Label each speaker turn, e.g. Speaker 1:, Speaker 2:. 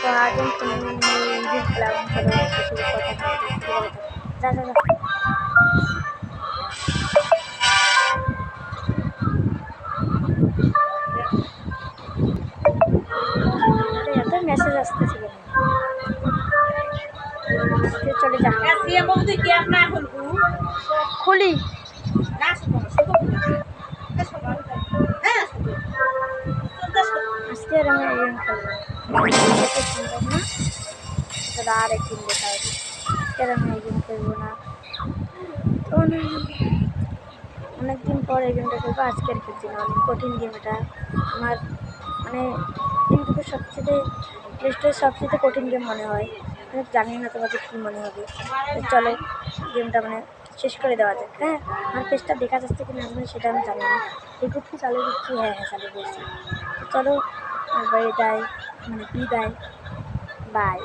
Speaker 1: तो आज हम तुम्हें म्यूजिक क्लाउड चलो किसी को पता नहीं जा जा जा अरे এত মেসেজ আসতেছে কেন আজকে চলে যা
Speaker 2: সিএম বাবু তুই কি আর না খুলবু
Speaker 1: খুলি
Speaker 2: না শুধু হ্যাঁ
Speaker 1: আজকে আর আমি এই গেম খেলবো না সম্ভব না আর একদিন দেখা হবে আজকে আর আমি এই গেম খেলবো না তো অনেকদিন পর এই গেমটা খেলবো আজকে আর খেলছি না অনেক কঠিন গেম এটা আমার মানে ইউটিউবের সবচেয়ে প্লে স্টোরের সবচেয়ে কঠিন গেম মনে হয় আমি জানি না তোমাদের কী মনে হবে তো চলো গেমটা মানে শেষ করে দেওয়া যাক হ্যাঁ আমার পেজটা দেখা যাচ্ছে কি না সেটা আমি জানি না রেকর্ড কি চালু দিচ্ছি হ্যাঁ হ্যাঁ চালু করছি চলো বিদায় মানে বিদায় বাই